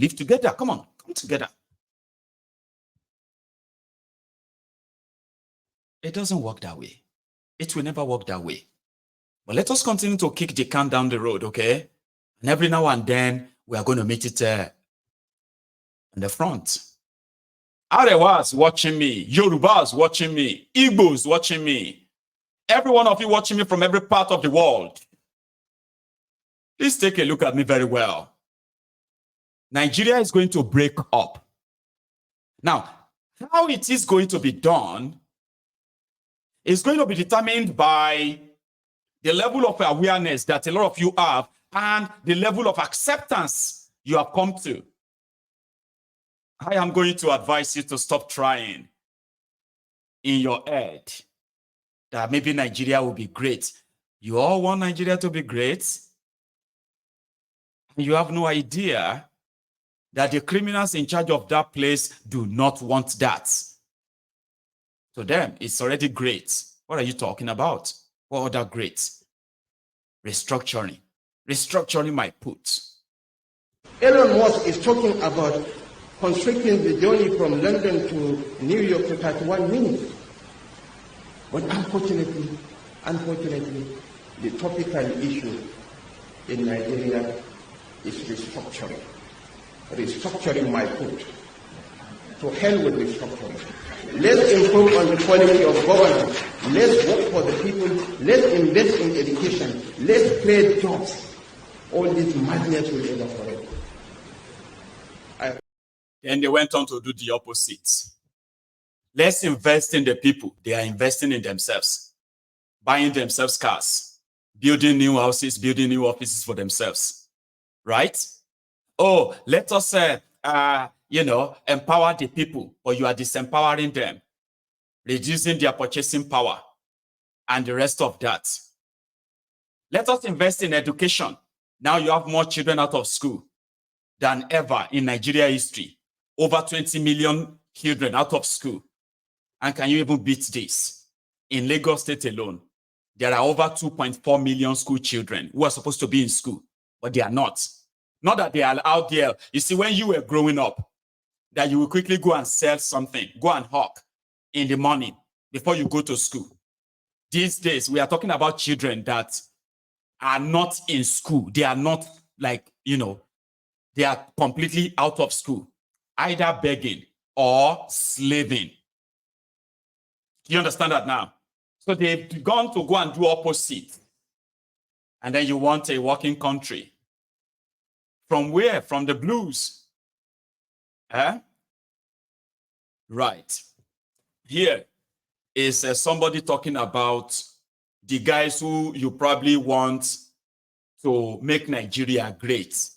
live together. Come on, come together. It doesn't work that way. It will never work that way. But let us continue to kick the can down the road, okay? And every now and then, we are going to meet it on the front. Arewa is watching me. Yoruba is watching me. Igbo is watching me. Every one of you watching me from every part of the world. Please take a look at me very well. Nigeria is going to break up. Now, how it is going to be done is going to be determined by the level of awareness that a lot of you have and the level of acceptance you have come to. I am going to advise you to stop trying in your head that maybe Nigeria will be great. You all want Nigeria to be great. You have no idea that the criminals in charge of that place do not want that. To them, it's already great. What are you talking about? What other great? Restructuring. Restructuring my put. Elon Musk is talking about constricting the journey from London to New York to 31 minutes. But unfortunately, the topical issue in Nigeria is restructuring. Restructuring my put. To hell with restructuring. Let's improve on the quality of governance. Let's work for the people. Let's invest in education. Let's create jobs. All this madness will evaporate. Then they went on to do the opposite. Let's invest in the people. They are investing in themselves, buying themselves cars, building new houses, building new offices for themselves. Right? Oh, let us empower the people, but you are disempowering them, reducing their purchasing power, and the rest of that. Let us invest in education. Now you have more children out of school than ever in Nigeria history. Over 20 million children out of school. And can you even beat this? In Lagos State alone, there are over 2.4 million school children who are supposed to be in school, but they are not. Not that they are out there. You see, when you were growing up, that you will quickly go and sell something, go and hawk in the morning before you go to school. These days, we are talking about children that are not in school. They are not they are completely out of school, either begging or slaving. You understand that now? So they've gone to go and do opposite. And then you want a working country. From where? From the blues. Right. Here is somebody talking about the guys who you probably want to make Nigeria great.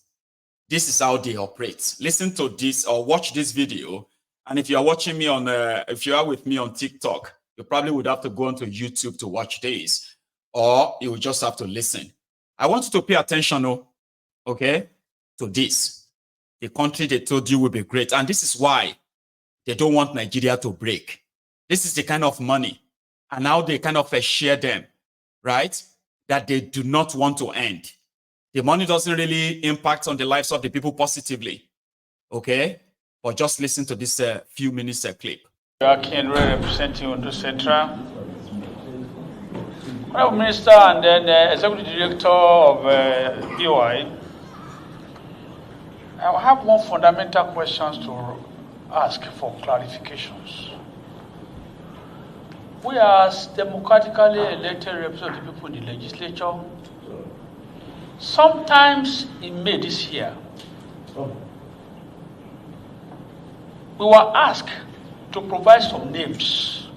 This is how they operate. Listen to this or watch this video. And if you are watching me on, if you are with me on TikTok, you probably would have to go onto YouTube to watch this, or you will just have to listen. I want you to pay attention, okay, to this. The country they told you will be great. And this is why they don't want Nigeria to break. This is the kind of money. And now they kind of share them, right? That they do not want to end. The money doesn't really impact on the lives of the people positively, okay? But just listen to this few minutes clip. Akin representing Ondo Central. Prime Minister and then Executive Director of BOI. I have one fundamental questions to ask for clarifications. We as democratically elected representatives of the people in the legislature, sometimes in May this year, we were asked to provide some names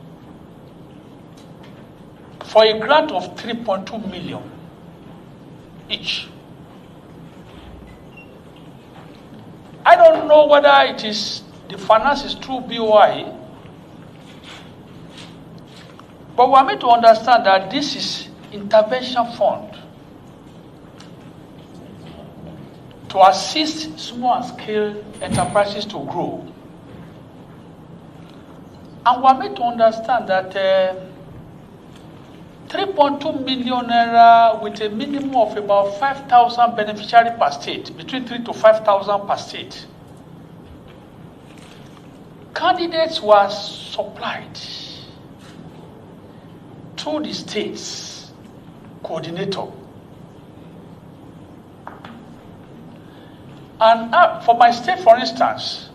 for a grant of 3.2 million each. I don't know whether it is the finances through BOI, but we are made to understand that this is intervention fund to assist small-scale enterprises to grow. And we are made to understand that 3.2 million naira with a minimum of about 5,000 beneficiaries per state, between 3,000 to 5,000 per state, candidates were supplied to the state's coordinator. And for my state, for instance,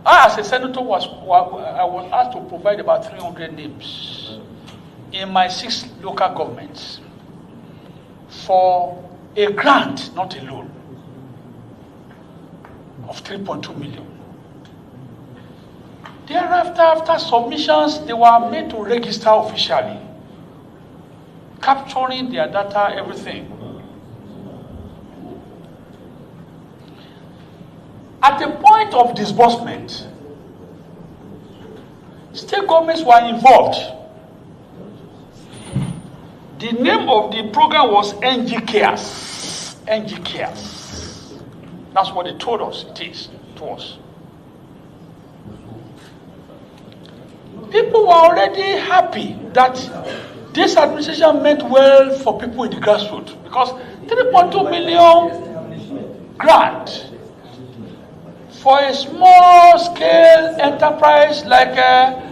I as a senator I was asked to provide about 300 names in my 6 local governments for a grant, not a loan, of 3.2 million. Thereafter, after submissions, they were made to register officially, capturing their data, everything. At the point of disbursement, state governments were involved. The name of the program was NG Cares. NG Cares. That's what they told us it is to us. People were already happy that this administration meant well for people in the grassroots because 3.2 million grant for a small-scale enterprise like a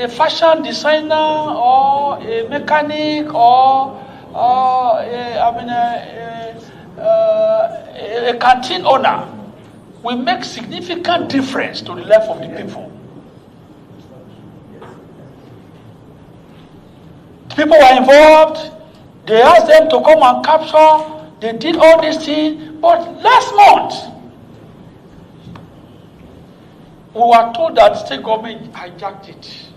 fashion designer or a mechanic or a canteen owner will make significant difference to the life of the people. People were involved. They asked them to come and capture. They did all these things. But last month, we were told that state government hijacked it.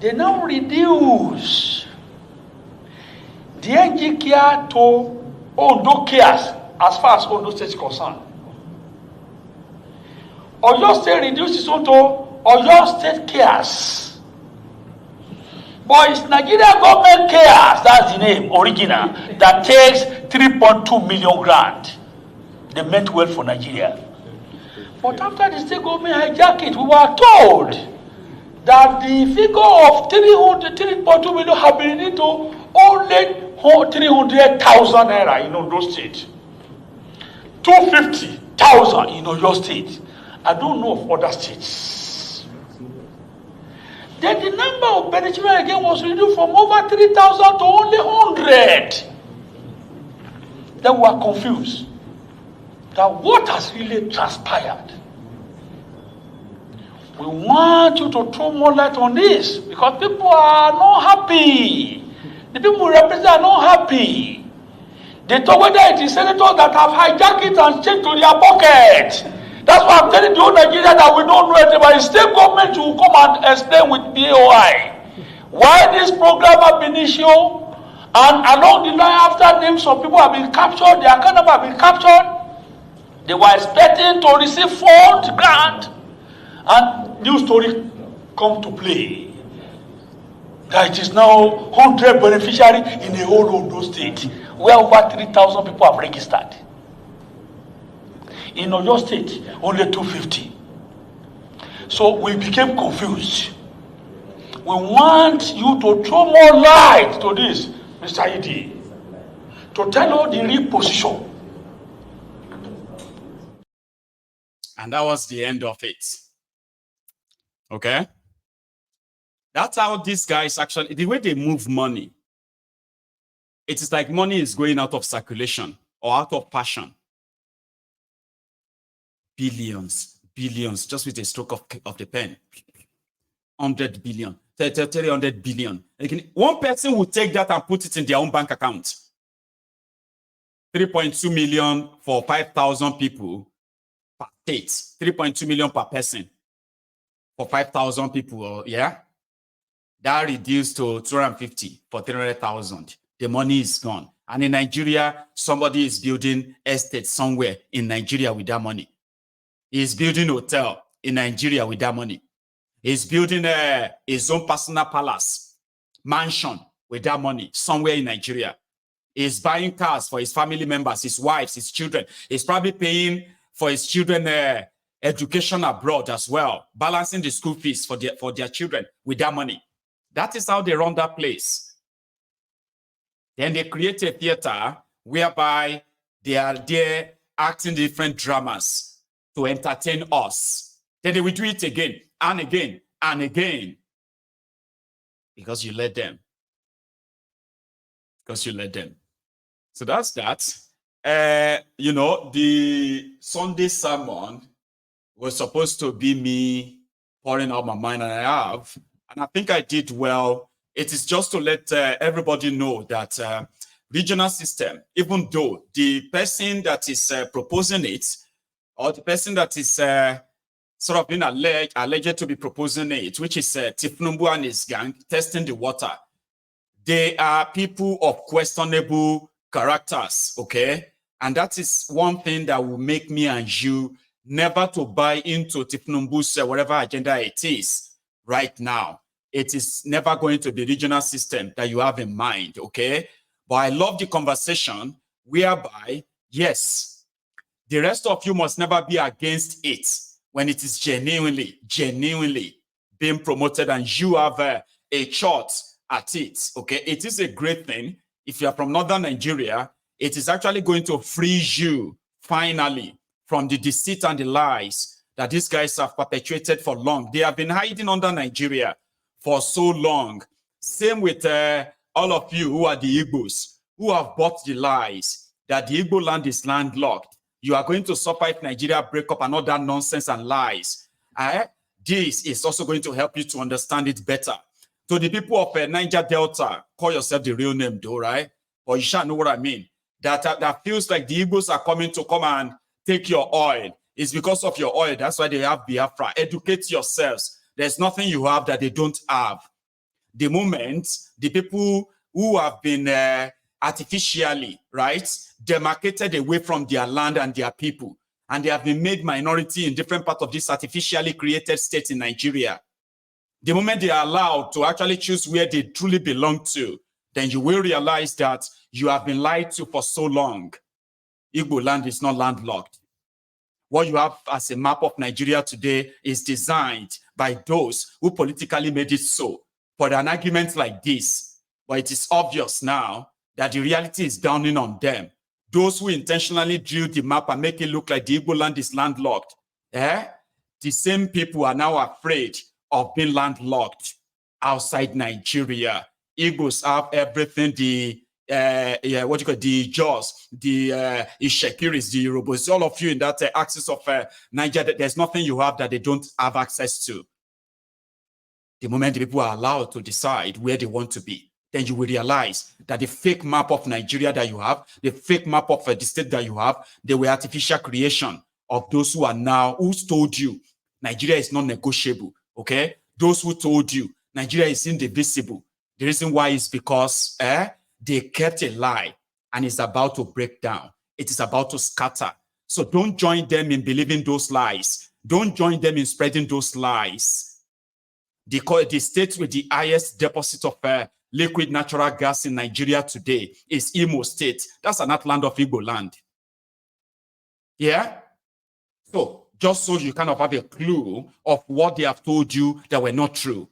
They now reduce the NG care to Ondo cares as far as Ondo State is concerned. Oyo State reduces it to Oyo State cares. But it's Nigeria government cares, that's the name, original, that takes 3.2 million grant. They meant well for Nigeria. But after the state government hijacked it, we were told that the figure of 3.2 million have been reduced to only 300,000 naira in Ondo State. 250,000 in Oyo State. I don't know of other states. Then the number of beneficiaries again was reduced from over 3,000 to only 100. Then we were confused that what has really transpired. We want you to throw more light on this because people are not happy. The people we represent are not happy. They talk whether it is senators that have hijacked it and changed to their pocket. That's why I'm telling the whole Nigeria that we don't know anything about it. State government will come and explain with BOI why this program has been issued, and along the line after names of people have been captured, their account number have been captured. They were expecting to receive fund grant, and new story come to play. That it is now 100 beneficiaries in the whole Ondo State, where over 3,000 people have registered. In Oyo State, only 250. So we became confused. We want you to throw more light to this, Mr. Idi, to tell us the real position. And that was the end of it. Okay? That's how these guys actually, the way they move money, it is like money is going out of circulation or out of passion. Billions, just with a stroke of the pen. 100 billion, 300 billion. One person will take that and put it in their own bank account. 3.2 million for 5,000 people per state. 3.2 million per person for 5,000 people. Yeah? That reduced to 250 for 300,000. The money is gone. And in Nigeria, somebody is building estate somewhere in Nigeria with that money. He's building a hotel in Nigeria with that money. He's building his own personal palace, mansion with that money somewhere in Nigeria. He's buying cars for his family members, his wives, his children. He's probably paying for his children education abroad as well, balancing the school fees for their children with that money. That is how they run that place. Then they create a theater whereby they are there acting different dramas. to entertain us. Then they will do it again and again and again. Because you let them. Because you let them. So that's that. You know, the Sunday sermon was supposed to be me pouring out my mind, and I have. And I think I did well. It is just to let everybody know that regional system, even though the person that is proposing it, or the person that is sort of being alleged to be proposing it, which is Tinubu and his gang, testing the water, they are people of questionable characters, okay? And that is one thing that will make me and you never to buy into Tinubu's whatever agenda it is right now. It is never going to be regional system that you have in mind, okay? But I love the conversation whereby, yes, the rest of you must never be against it when it is genuinely being promoted and you have a shot at it, okay? It is a great thing. If you are from Northern Nigeria, it is actually going to free you, finally, from the deceit and the lies that these guys have perpetuated for long. They have been hiding under Nigeria for so long. Same with all of you who are the Igbos, who have bought the lies that the Igbo land is landlocked. You are going to suffer if Nigeria break up and all that nonsense and lies. This is also going to help you to understand it better. To the people of Niger Delta, call yourself the real name though, right? Or you shall know what I mean. That feels like the Igbos are coming to come and take your oil. It's because of your oil. That's why they have Biafra. Educate yourselves. There's nothing you have that they don't have. The moment the people who have been artificially, right, demarcated away from their land and their people, and they have been made minority in different parts of this artificially created state in Nigeria, the moment they are allowed to actually choose where they truly belong to, then you will realize that you have been lied to for so long. Igbo land is not landlocked. What you have as a map of Nigeria today is designed by those who politically made it so for an argument like this. But it is obvious now that the reality is dawning on them. Those who intentionally drew the map and make it look like the Igbo land is landlocked, the same people are now afraid of being landlocked outside Nigeria. Igbos have everything, the Jaws, the Ishekiris, the Yorubas, all of you in that axis of Niger, there's nothing you have that they don't have access to. The moment the people are allowed to decide where they want to be, then you will realize that the fake map of Nigeria that you have, the fake map of the state that you have, they were artificial creation of those who are now, who told you Nigeria is not negotiable, okay? Those who told you Nigeria is indivisible. The reason why is because they kept a lie and it's about to break down. It is about to scatter. So don't join them in believing those lies. Don't join them in spreading those lies. The state with the highest deposit of liquid natural gas in Nigeria today is Imo State. That's an outland of Igbo land. Yeah? So just so you kind of have a clue of what they have told you that were not true.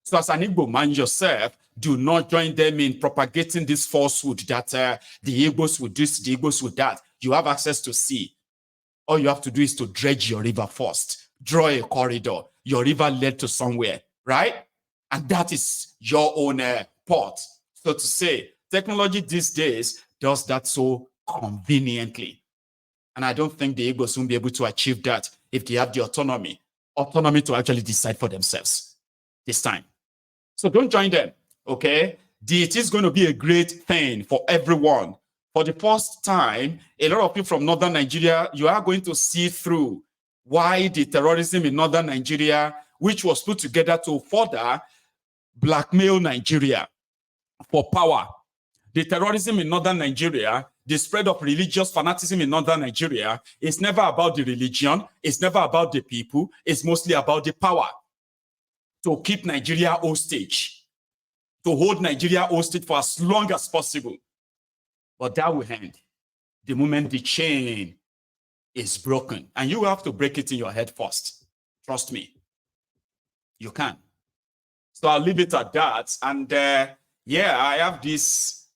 So as an Igbo man yourself, do not join them in propagating this falsehood that the Igbos would this, the Igbos would that. You have access to sea. All you have to do is to dredge your river first. Draw a corridor. Your river led to somewhere, right? And that is your own port. So to say, technology these days does that so conveniently. And I don't think the Igbos will be able to achieve that if they have the autonomy to actually decide for themselves this time. So don't join them, okay? It is going to be a great thing for everyone. For the first time, a lot of people from Northern Nigeria, you are going to see through why the terrorism in Northern Nigeria, which was put together to further blackmail Nigeria for power. The terrorism in Northern Nigeria, the spread of religious fanaticism in Northern Nigeria, is never about the religion, it's never about the people, it's mostly about the power. To keep Nigeria hostage, to hold Nigeria hostage for as long as possible. But that will end the moment the chain is broken. And you have to break it in your head first. Trust me. You can. So I'll leave it at that. And yeah, I have this.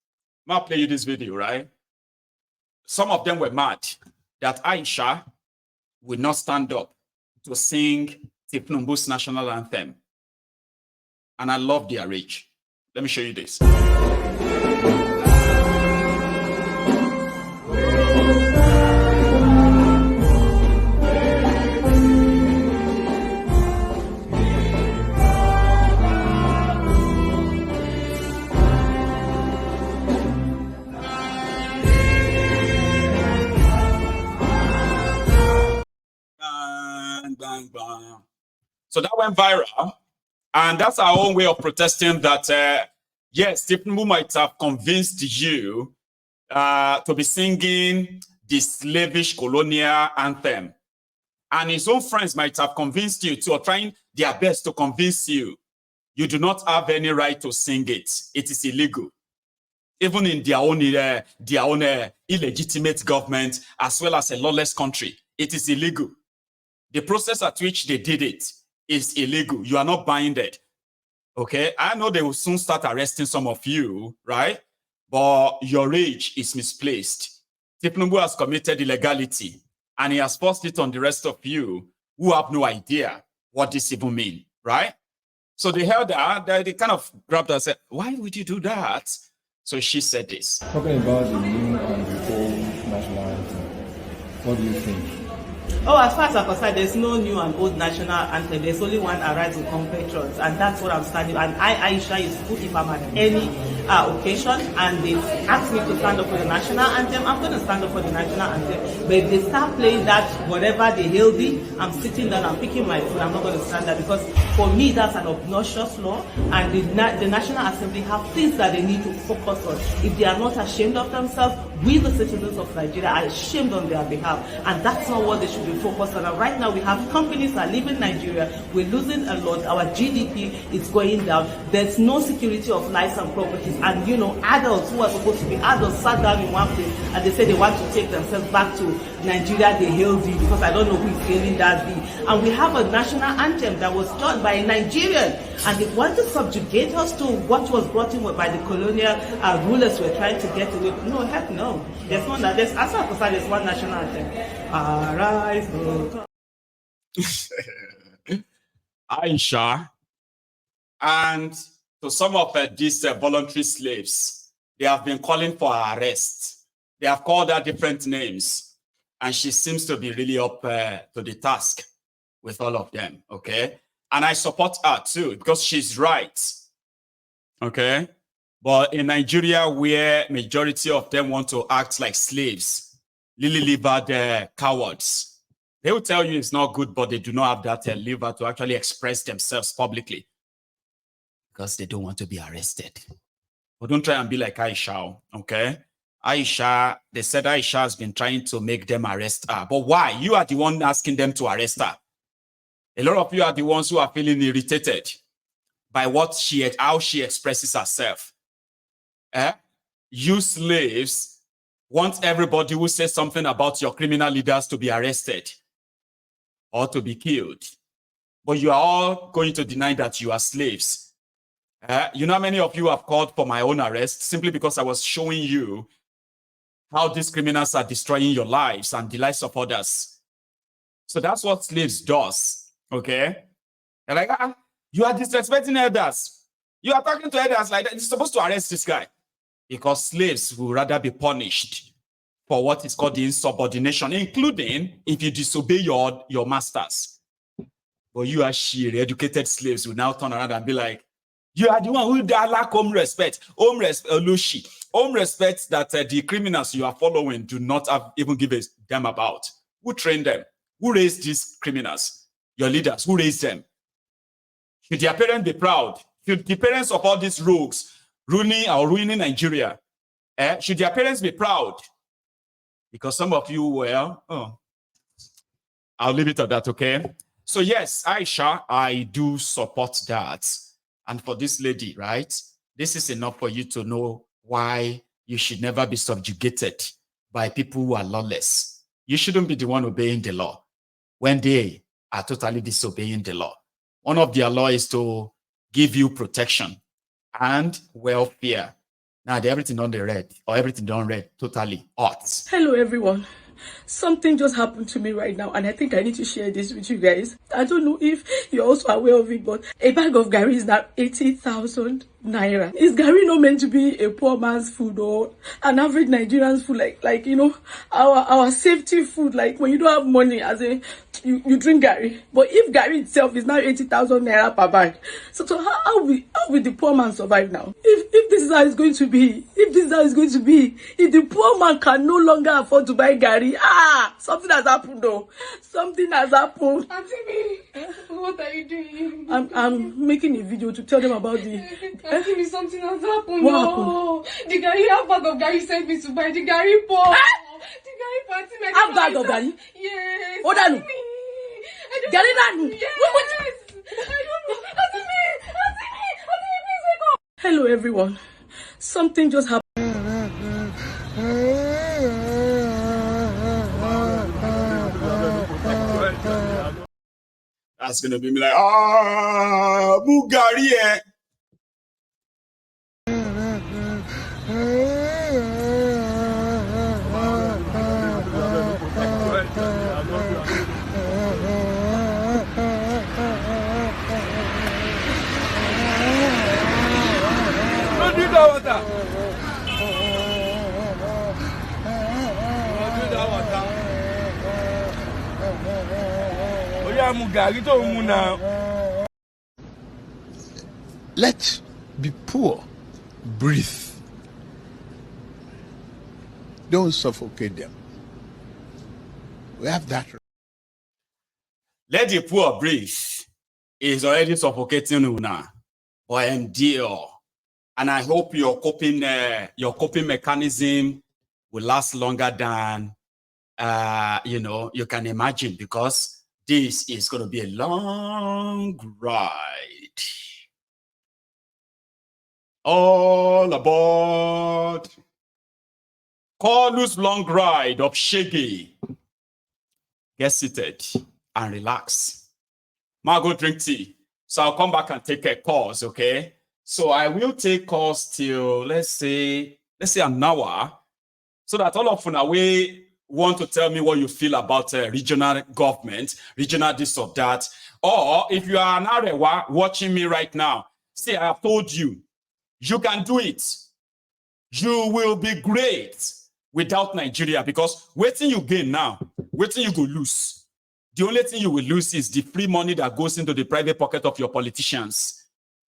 I'll play you this video, right? Some of them were mad that Aisha will not stand up to sing Tinubu's national anthem. And I love their rage. Let me show you this. Bang, bang. So that went viral, and that's our own way of protesting that, yes, Tinubu might have convinced you to be singing the slavish colonial anthem, and his own friends might have convinced you to, or trying their best to convince you, you do not have any right to sing it. It is illegal. Even in their own illegitimate government, as well as a lawless country, it is illegal. The process at which they did it is illegal. You are not binded. Okay? I know they will soon start arresting some of you, right? But your rage is misplaced. Tinubu has committed illegality, and he has forced it on the rest of you who have no idea what this even means, right? So they held her, they kind of grabbed her and said, why would you do that? So she said this. Talking about the new and the old national anthem, what do you think? Oh, as far as I'm concerned, there's no new and old national anthem. There's only one, Arise with compatriots, and that's what I'm standing. And Aisha, is good if I'm at any occasion and they ask me to stand up for the national anthem, I'm going to stand up for the national anthem. But if they start playing that, whatever they hail me, I'm sitting down, I'm picking my food, I'm not going to stand there, because for me, that's an obnoxious law, and the National Assembly have things that they need to focus on. If they are not ashamed of themselves, we, the citizens of Nigeria, are ashamed on their behalf, and that's not what they should be focused on. And right now, we have companies that are leaving Nigeria. We're losing a lot. Our GDP is going down. There's no security of lives and properties. And you know, adults who are supposed to be adults sat down in one place and they say they want to take themselves back to Nigeria. They hail thee, because I don't know who is hailing that thee. And we have a national anthem that was done by a Nigerian, and they want to subjugate us to what was brought in by the colonial rulers were trying to get away. No, heck no. There's one that as far as there's one national anthem. Arise, oh. Aisha, and to some of these voluntary slaves, they have been calling for her arrest. They have called her different names, and she seems to be really up to the task with all of them, okay? And I support her too, because she's right, okay? But in Nigeria, where majority of them want to act like slaves, lily-livered cowards, they will tell you it's not good, but they do not have that liver to actually express themselves publicly because they don't want to be arrested. But don't try and be like Aisha, okay? Aisha, they said Aisha has been trying to make them arrest her. But why? You are the one asking them to arrest her. A lot of you are the ones who are feeling irritated by how she expresses herself. You slaves want everybody who says something about your criminal leaders to be arrested or to be killed. But you are all going to deny that you are slaves. You know how many of you have called for my own arrest simply because I was showing you how these criminals are destroying your lives and the lives of others. So that's what slaves does, okay? You're like, you are disrespecting elders. You are talking to elders like that. You're supposed to arrest this guy. Because slaves will rather be punished for what is called the insubordination, including if you disobey your masters. But you are educated slaves will now turn around and be like, you are the one who lack home respect. Home respect that the criminals you are following do not even give a damn about. Who trained them? Who raised these criminals? Your leaders, who raised them? Should their parents be proud? Should the parents of all these rogues ruining Nigeria, should their parents be proud? Because some of you I'll leave it at that, okay? So yes, Aisha, I do support that. And for this lady, right, this is enough for you to know why you should never be subjugated by people who are lawless. You shouldn't be the one obeying the law when they are totally disobeying the law. One of their law is to give you protection and welfare. Now, everything on the red, or everything done red, totally hot. Hello, everyone. something just happened to me right now, and I think I need to share this with you guys. I don't know if you're also aware of it, but a bag of Gary is now 80,000 naira. Is Gary not meant to be a poor man's food or an average Nigerian's food? Like you know, our safety food. Like when you don't have money, as a you drink Gary. But if Gary itself is now 80,000 naira per bag, so how will the poor man survive now? If this is how it's going to be, if the poor man can no longer afford to buy Gary, something has happened though. Something has happened. Auntie, what are you doing? I'm making a video to tell them about the. Auntie, something has happened. What happened? The Gary, half bag of Gary sent me to buy the Gary poor. The Gary party. Half bag of Gary? Yes. What are you? Gary Nanu? Yes. I don't know. Auntie, please wake up. Hello everyone. Something just happened. That's gonna be me like, Bugari, eh? Don't drink that water. Let be poor, breathe. Don't suffocate them. We have that. Let the poor breathe. Is already suffocating you now, or endure. And I hope your coping mechanism will last longer than you can imagine, because this is going to be a long ride. All aboard Carlos long ride of Shaggy. Get seated and relax. Go drink tea. So I'll come back and take a course, okay? So I will take course till let's say an hour, so that all of you want to tell me what you feel about regional government, regional this or that. Or if you are an Arewa watching me right now, see, I have told you, you can do it. You will be great without Nigeria, because waiting you gain now, waiting you go lose. The only thing you will lose is the free money that goes into the private pocket of your politicians.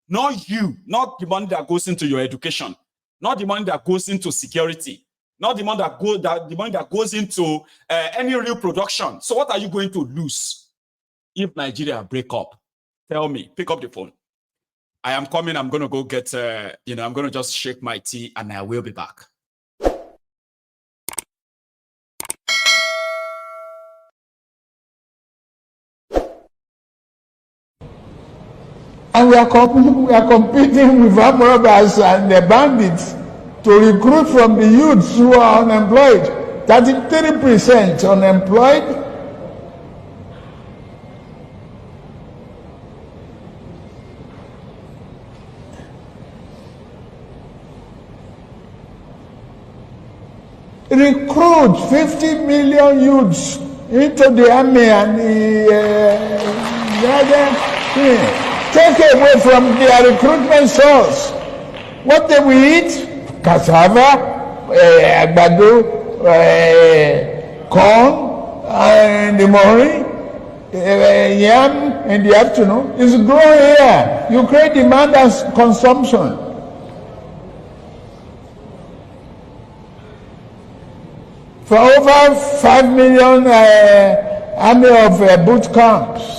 Not you, not the money that goes into your education, not the money that goes into security, not the money that goes into any real production. So what are you going to lose if Nigeria break up? Tell me. Pick up the phone. I am coming. I'm going to go get, I'm going to just shake my tea and I will be back. And we are competing with armed robbers and the bandits to recruit from the youths who are unemployed. 33% unemployed. Recruit 50 million youths into the army and the other thing. Take away from their recruitment source. What they will eat? Cassava, àgbàdo, corn, and the morning, yam in the afternoon. It's growing here. You create demand and consumption. For over 5 million army of boot camps.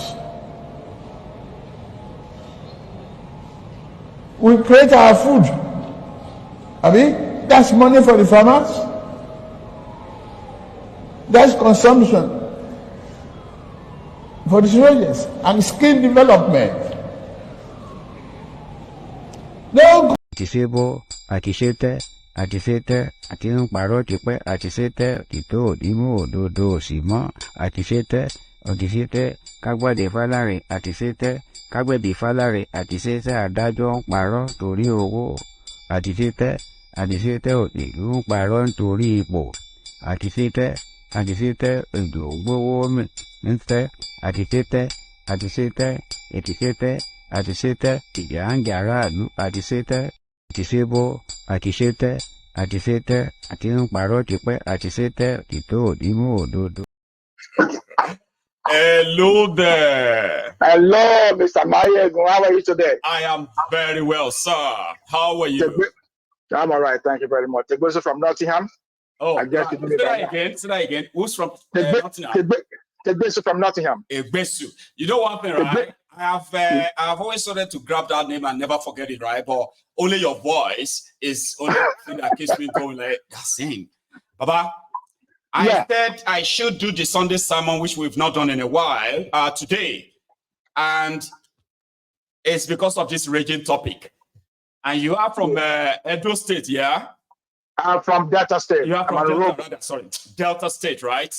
We create our food. That's money for the farmers. That's consumption for the soldiers and skill development. No. àti ń parọ́ tipẹ́ àti ṣètẹ́ tìtó òdìmú òdodo òsì mọ́ àti ṣètẹ́ kágbádé fáláre àti ṣètẹ́ kágbẹ̀bí fáláre àti ṣètẹ́ adájọ́ ń parọ́ torí owó àti ṣètẹ́ òdìlú ń parọ́ nítorí ipò àti ṣètẹ́ àdìsítẹ́ odò gbówó mi ńtẹ́ àdìsítẹ́ àdìsítẹ́ ètìsítẹ́ àdìsítẹ́ ìjàǹgà aráàlú àdìsítẹ́ àdìsíbó àdìsítẹ́ àdìsítẹ́ àti ń parọ́ tipẹ́ àdìsítẹ́ òtítọ́ òdìmú òdodo. Hello there. Hello, Mr. Mayegun. How are you today? I am very well, sir. How are you? I'm all right. Thank you very much. Tegbesu from Nottingham. Oh, I guess say that again. Who's from Nottingham? Tegbesu from Nottingham. Tegbesu. You know one thing, right? I've always started to grab that name and never forget it, right? But only your voice is only the thing that keeps me going like, that's him. Baba, I said I should do the Sunday sermon, which we've not done in a while, today. And it's because of this raging topic. And you are from Edo State, yeah? I'm from Delta State. You are from Delta State, right?